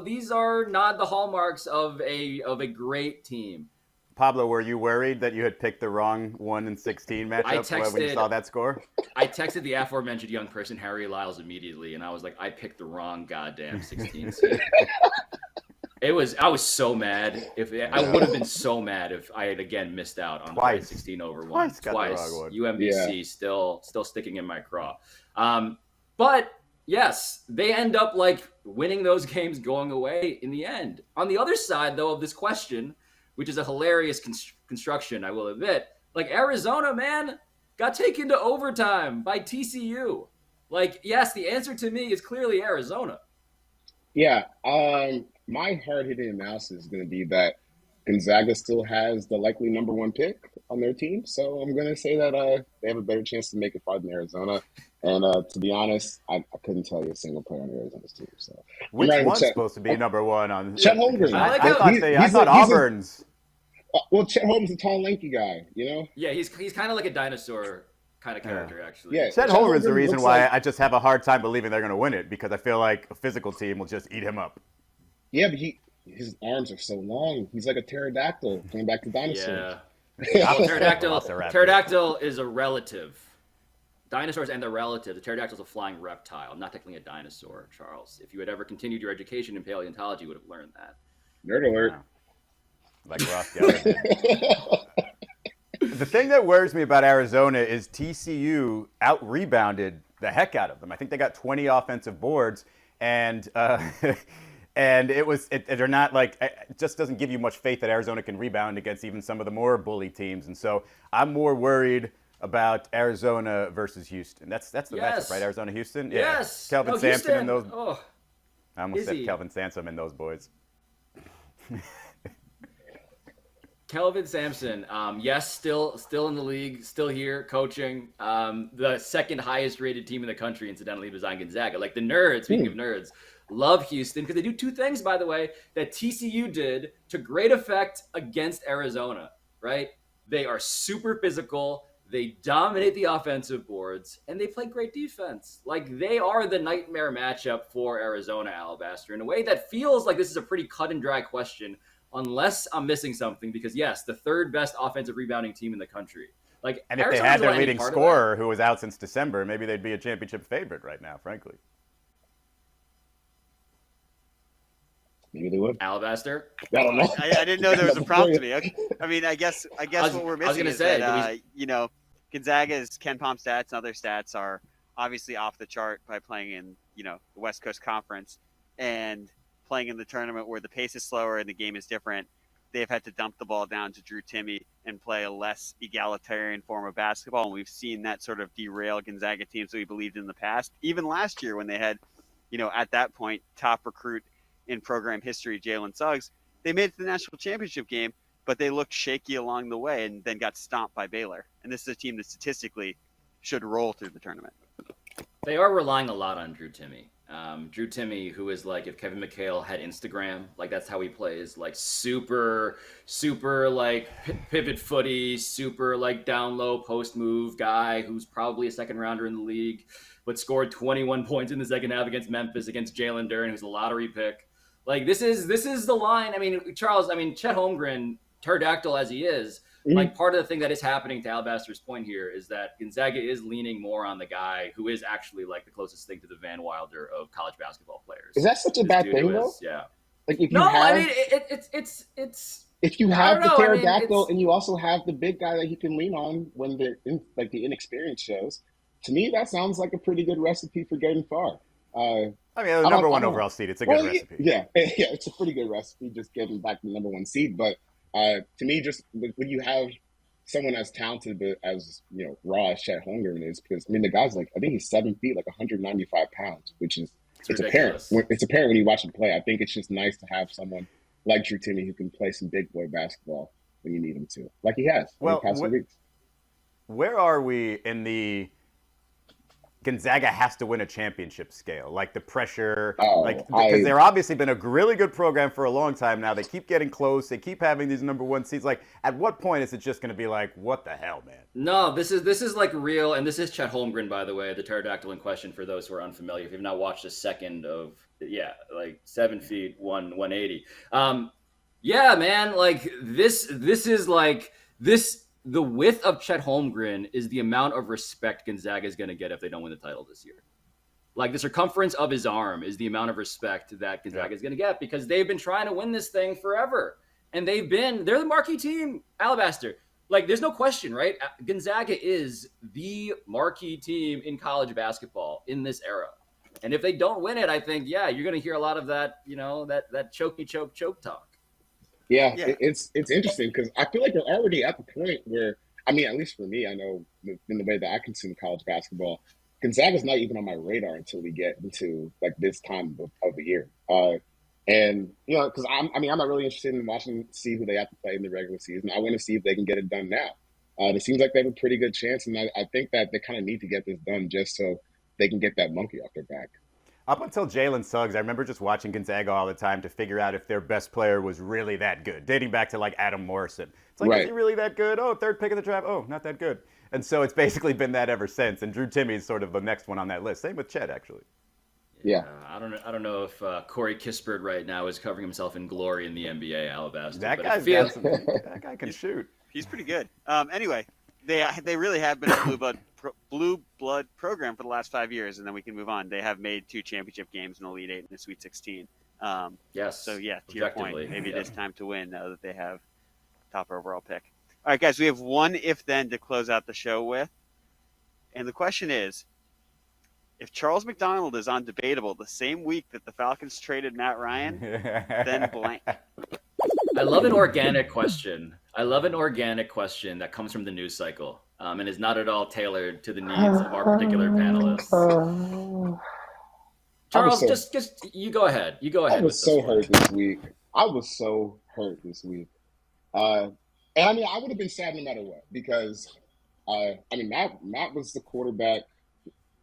these are not the hallmarks of a great team. Pablo, were you worried that you had picked the wrong 1-16 matchup when you saw that score? I texted the aforementioned young person, Harry Lyles, immediately, and I was like, I picked the wrong goddamn 16 seed. I was so mad. I would have been so mad if I had again missed out on the 16 over one. Twice. UMBC still sticking in my craw. But yes, they end up like winning those games going away in the end. On the other side, though, of this question, which is a hilarious construction, I will admit, like Arizona, man, got taken to overtime by TCU. Like, yes, the answer to me is clearly Arizona. Yeah. My hard-hitting analysis is going to be that Gonzaga still has the likely number one pick on their team. So I'm going to say that they have a better chance to make it farther than Arizona. And to be honest, I couldn't tell you a single player on Arizona's team. So which one's supposed to be number one on? Chet Holmgren. I thought Auburn's. Well, Chet Holmgren's a tall, lanky guy, Yeah, he's kind of like a dinosaur kind of character, actually. Yeah, Chet Holmgren's the reason why I just have a hard time believing they're going to win it, because I feel like a physical team will just eat him up. Yeah, but his arms are so long. He's like a pterodactyl, going back to Dinosaur. Yeah. Well, pterodactyl is a relative. Dinosaurs and their relative. The pterodactyl is a flying reptile, not technically a dinosaur, Charles. If you had ever continued your education in paleontology, you would have learned that. Nerd alert. Wow. Like Ross Geller did. The thing that worries me about Arizona is TCU out-rebounded the heck out of them. I think they got 20 offensive boards, and and they're not like, it just doesn't give you much faith that Arizona can rebound against even some of the more bully teams. And so I'm more worried about Arizona versus Houston. That's the matchup, right? Arizona, Houston. Yeah. Yes. Kelvin Sampson Houston. and those. Oh. I almost Izzy. said Kelvin Sansom and those boys. Kelvin Sampson, yes, still in the league, still here, coaching. The second highest rated team in the country, incidentally, behind Gonzaga. Like the nerds, speaking of nerds, love Houston because they do two things, by the way, that TCU did to great effect against Arizona, right? They are super physical. They dominate the offensive boards, and they play great defense. Like, they are the nightmare matchup for Arizona, Alabaster, in a way that feels like this is a pretty cut and dry question, unless I'm missing something, because, yes, the third best offensive rebounding team in the country. Like, and if they had their leading scorer, who was out since December, maybe they'd be a championship favorite right now, frankly. Maybe they would. Alabaster? I don't know. I didn't know there was a prompt to me. Okay. I mean, I guess what we're missing is that, Gonzaga's Ken Pom stats and other stats are obviously off the chart by playing in, the West Coast Conference and playing in the tournament where the pace is slower and the game is different. They've had to dump the ball down to Drew Timme and play a less egalitarian form of basketball. And we've seen that sort of derail Gonzaga teams that we believed in the past. Even last year when they had, at that point, top recruit in program history, Jalen Suggs, they made it to the national championship game, but they looked shaky along the way and then got stomped by Baylor. And this is a team that statistically should roll through the tournament. They are relying a lot on Drew Timme. Drew Timme, who is like if Kevin McHale had Instagram, like that's how he plays, like super like pivot footy, super like down low post move guy who's probably a second rounder in the league, but scored 21 points in the second half against Memphis, against Jalen Duren, who's a lottery pick. Like this is the line. I mean, Charles, Chet Holmgren, pterodactyl as he is, like part of the thing that is happening to Alabaster's point here is that Gonzaga is leaning more on the guy who is actually like the closest thing to the Van Wilder of college basketball players. Is that such a bad thing, though? Yeah. Like if you it's if you have the pterodactyl and you also have the big guy that he can lean on when the inexperience shows, to me that sounds like a pretty good recipe for getting far. I mean, the number one overall seed. It's a good recipe. Yeah, it's a pretty good recipe. Just getting back to the number one seed, but to me, just when you have someone as talented but as raw as Chet Holmgren is, because I mean the guy's like, I think he's 7 feet, like 195 pounds, which is it's apparent. It's apparent when you watch him play. I think it's just nice to have someone like Drew Timme who can play some big boy basketball when you need him to, like he has in the past few weeks. Where are we in the Gonzaga has to win a championship scale? Like the pressure, because they're obviously been a really good program for a long time now. They keep getting close. They keep having these number one seeds. Like, at what point is it just going to be like, what the hell, man? No, this is like real, and this is Chet Holmgren, by the way, the pterodactyl in question. For those who are unfamiliar, if you've not watched a second of, like 7 feet 180. Yeah, man, like this is like this. The width of Chet Holmgren is the amount of respect Gonzaga is going to get if they don't win the title this year. Like the circumference of his arm is the amount of respect that Gonzaga is going to get because they've been trying to win this thing forever. And they're the marquee team, Alabaster. Like there's no question, right? Gonzaga is the marquee team in college basketball in this era. And if they don't win it, I think, you're going to hear a lot of that, that chokey choke talk. Yeah, it's interesting because I feel like we're already at the point where, I mean, at least for me, I know in the way that I consume college basketball, Gonzaga's not even on my radar until we get into like this time of the year. And because I'm not really interested in watching to see who they have to play in the regular season. I want to see if they can get it done now. It seems like they have a pretty good chance, and I think that they kind of need to get this done just so they can get that monkey off their back. Up until Jalen Suggs, I remember just watching Gonzaga all the time to figure out if their best player was really that good, dating back to like Adam Morrison. It's like, Is he really that good? Oh, third pick of the draft. Oh, not that good. And so it's basically been that ever since. And Drew Timme is sort of the next one on that list. Same with Chet, actually. Yeah. I don't know if Corey Kispert right now is covering himself in glory in the NBA, Alabaster. That guy can shoot. He's pretty good. Anyway, they really have been a blue blood program for the last 5 years, and then we can move on. They have made 2 championship games in the Elite 8 and the Sweet 16. Yes. So to your point, maybe it is time to win now that they have top overall pick. All right, guys, we have one if then to close out the show with, and the question is, if Charles McDonald is on Debatable the same week that the Falcons traded Matt Ryan, then blank. I love an organic question. That comes from the news cycle and is not at all tailored to the needs of our particular panelists. Charles, just you go ahead. I was so hurt this week. And I mean, I would have been sad no matter what because, Matt was the quarterback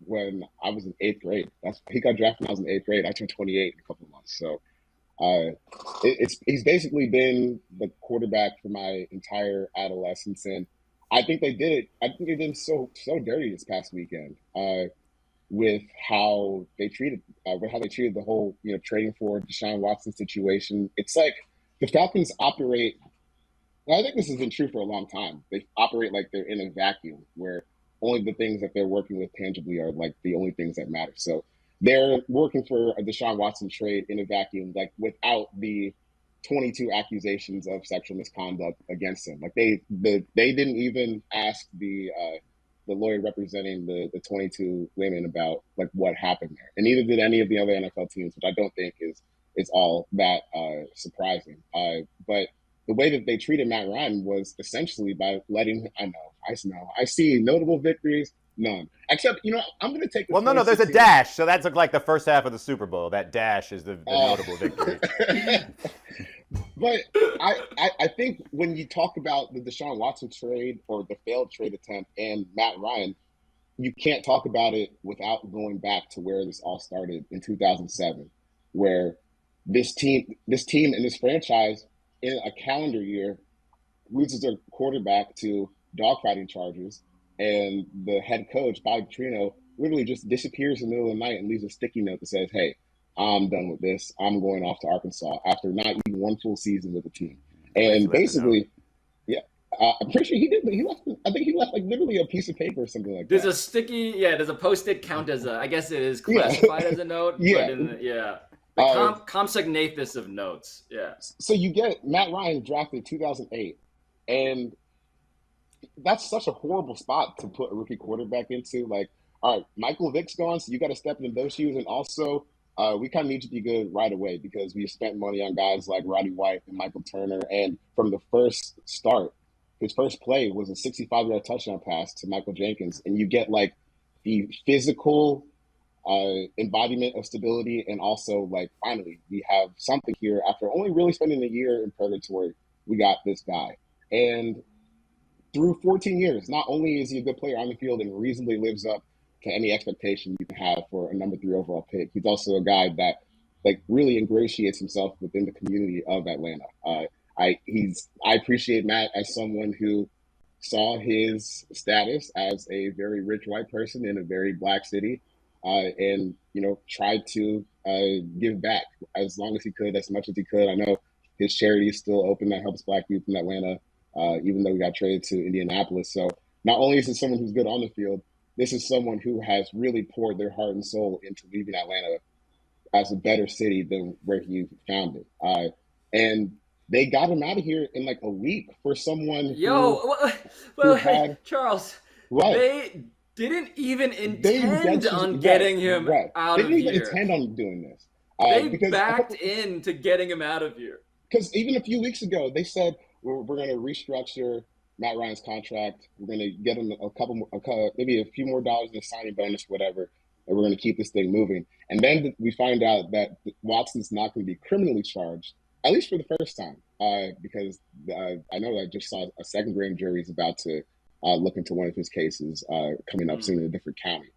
when I was in 8th grade. He got drafted when I was in 8th grade. I turned 28 in a couple of months, so. He's basically been the quarterback for my entire adolescence, and I think they did it. I think they did so dirty this past weekend with how they treated the whole trading for Deshaun Watson situation. It's like the Falcons operate. And I think this has been true for a long time. They operate like they're in a vacuum where only the things that they're working with tangibly are like the only things that matter. So. They're working for a Deshaun Watson trade in a vacuum, like without the 22 accusations of sexual misconduct against him. Like they didn't even ask the lawyer representing the 22 women about like what happened there, and neither did any of the other NFL teams, which I don't think is all that surprising. But the way that they treated Matt Ryan was essentially by letting I see notable victories. None. Except, I'm going to take the Well, no, there's a dash. So that's like the first half of the Super Bowl. That dash is the notable victory. But I think when you talk about the Deshaun Watson trade or the failed trade attempt and Matt Ryan, you can't talk about it without going back to where this all started in 2007, where this team and this franchise in a calendar year loses their quarterback to dogfighting charges. And the head coach, Bobby Petrino, literally just disappears in the middle of the night and leaves a sticky note that says, "Hey, I'm done with this. I'm going off to Arkansas," after not even one full season with the team. And basically, I'm pretty sure he did. I think he left like literally a piece of paper or something like that. There's a sticky, does a Post-it count as I guess it is classified as a note? The compsognathus of notes. Yeah. So you get Matt Ryan drafted 2008, and that's such a horrible spot to put a rookie quarterback into. Like, all right, Michael Vick's gone, so you got to step into those shoes. And also, we kind of need to be good right away because we spent money on guys like Roddy White and Michael Turner. And from the first start, his first play was a 65-yard touchdown pass to Michael Jenkins. And you get like the physical embodiment of stability. And also, like, finally, we have something here. After only really spending a year in purgatory, we got this guy. And through 14 years, not only is he a good player on the field and reasonably lives up to any expectation you can have for a number 3 overall pick, he's also a guy that like really ingratiates himself within the community of Atlanta. I appreciate Matt as someone who saw his status as a very rich white person in a very black city, and tried to give back as long as he could, as much as he could. I know his charity is still open that helps Black youth in Atlanta, even though he got traded to Indianapolis. So not only is this someone who's good on the field, this is someone who has really poured their heart and soul into leaving Atlanta as a better city than where he found it. And they got him out of here in like a week for someone who had Charles, right. They didn't even intend on getting him out of here. They didn't even intend on doing this. They backed into getting him out of here. Because even a few weeks ago, they said, we're going to restructure Matt Ryan's contract. We're going to get him maybe a few more dollars in the signing bonus, whatever, and we're going to keep this thing moving. And then we find out that Watson's not going to be criminally charged, at least for the first time, because I know I just saw a second grand jury is about to look into one of his cases coming up soon in a different county.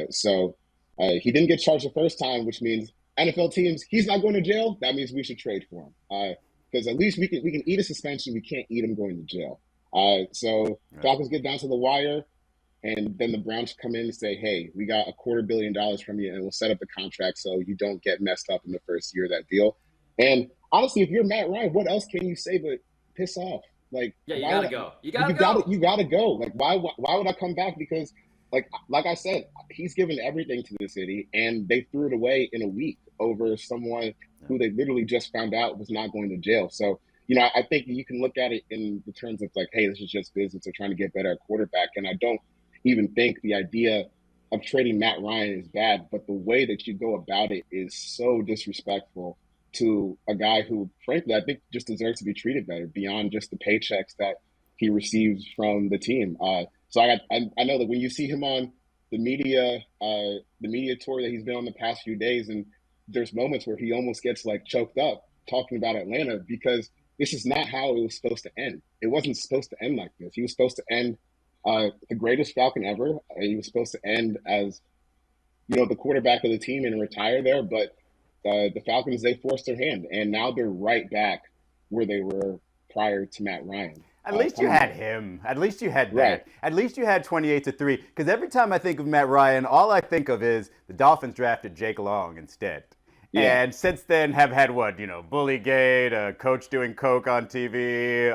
So he didn't get charged the first time, which means NFL teams, he's not going to jail. That means we should trade for him. Because at least we can eat a suspension. We can't eat him going to jail. So Falcons get down to the wire, and then the Browns come in and say, hey, we got $250 million from you, and we'll set up the contract so you don't get messed up in the first year of that deal. And honestly, if you're Matt Ryan, what else can you say but piss off? Like, yeah, you gotta go. You gotta go. Like, why would I come back? Because like I said, he's given everything to the city, and they threw it away in a week over someone who they literally just found out was not going to jail. So, I think you can look at it in the terms of like, hey, this is just business. They're trying to get better at quarterback. And I don't even think the idea of trading Matt Ryan is bad, but the way that you go about it is so disrespectful to a guy who, frankly, I think just deserves to be treated better beyond just the paychecks that he receives from the team. So I know that when you see him on the media tour that he's been on the past few days, and there's moments where he almost gets like choked up talking about Atlanta, because this is not how it was supposed to end. It wasn't supposed to end like this. He was supposed to end the greatest Falcon ever. He was supposed to end as, the quarterback of the team and retire there. But the Falcons, they forced their hand, and now they're right back where they were prior to Matt Ryan. At least you had him. At least you had that. At least you had 28-3. Because every time I think of Matt Ryan, all I think of is the Dolphins drafted Jake Long instead. Yeah. And since then have had Bullygate, a coach doing coke on TV,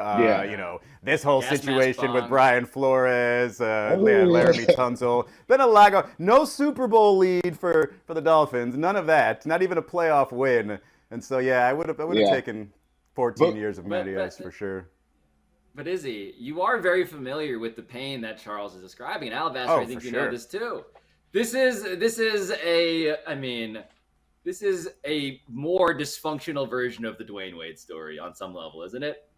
this whole situation with Brian Flores, Laramie Tunsil. Been a lot. No Super Bowl lead for the Dolphins. None of that. Not even a playoff win. And so, I would have taken 14 years of Matty Ice for sure. But Izzy, you are very familiar with the pain that Charles is describing. Alabaster, I think you know this too. This is a more dysfunctional version of the Dwayne Wade story on some level, isn't it?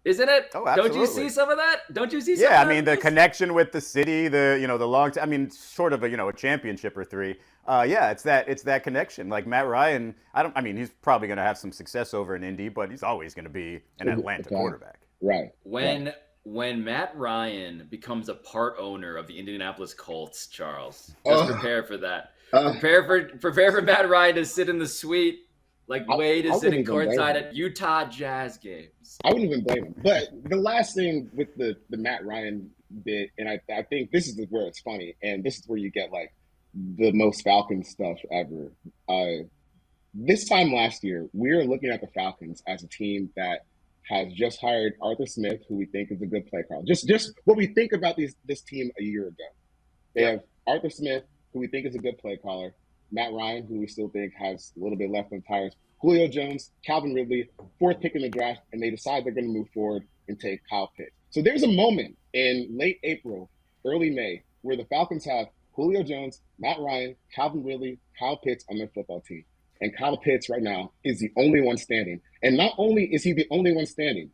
Isn't it? Oh, absolutely. Don't you see some of that? Don't you see some of that? Yeah, I mean, the connection with the city, the long sort of a championship or three. It's that connection. Like Matt Ryan, he's probably going to have some success over in Indy, but he's always going to be an Atlanta quarterback. Right. When Matt Ryan becomes a part owner of the Indianapolis Colts, Charles, just prepare for that. Prepare for Matt Ryan to sit in the suite like Wade is sitting courtside at Utah Jazz games. I wouldn't even blame him. But the last thing with the Matt Ryan bit, and I think this is where it's funny, and this is where you get like the most Falcons stuff ever. This time last year, we were looking at the Falcons as a team that has just hired Arthur Smith, who we think is a good play caller. Just what we think about this team a year ago. They have Arthur Smith, who we think is a good play caller, Matt Ryan, who we still think has a little bit left on tires, Julio Jones, Calvin Ridley, 4th pick in the draft, and they decide they're going to move forward and take Kyle Pitts. So there's a moment in late April, early May, where the Falcons have Julio Jones, Matt Ryan, Calvin Ridley, Kyle Pitts on their football team. And Kyle Pitts right now is the only one standing. And not only is he the only one standing,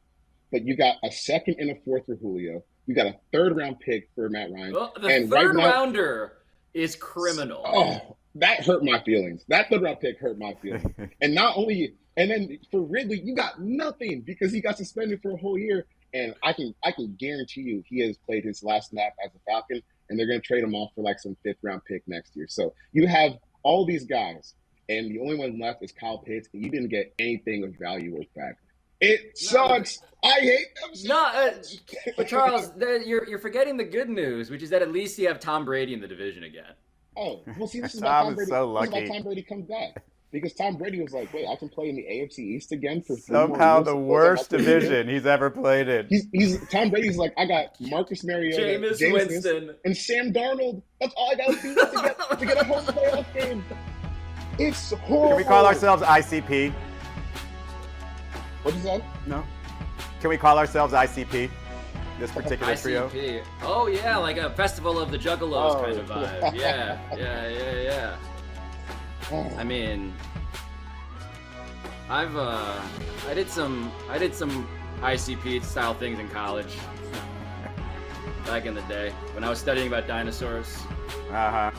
but you got a second and a fourth for Julio. You got a third-round pick for Matt Ryan. Well, the and third right now, rounder is criminal. Oh, that hurt my feelings. That third-round pick hurt my feelings. And then for Ridley, you got nothing because he got suspended for a whole year. And I can guarantee you he has played his last snap as a Falcon, and they're going to trade him off for like some fifth-round pick next year. So you have all these guys, and the only one left is Kyle Pitts, and you didn't get anything of value worth back. It sucks. I hate them. No, but Charles, you're forgetting the good news, which is that at least you have Tom Brady in the division again. Oh, well, see, this is Tom why is Brady, so this is lucky. why Tom Brady comes back. Because Tom Brady was like, wait, I can play in the AFC East again for 3 Somehow more years? the worst division he's ever played in. Tom Brady's like, I got Marcus Mariota, Jameis James Winston, and Sam Darnold. That's all I got to do to get a home playoff game. It's horrible. Can we call ourselves ICP? What is that? No. Can we call ourselves ICP? This particular trio? ICP. Oh yeah, like a Festival of the Juggalos kind of vibe. Yeah. I mean, I did some ICP style things in college back in the day when I was studying about dinosaurs. Uh-huh.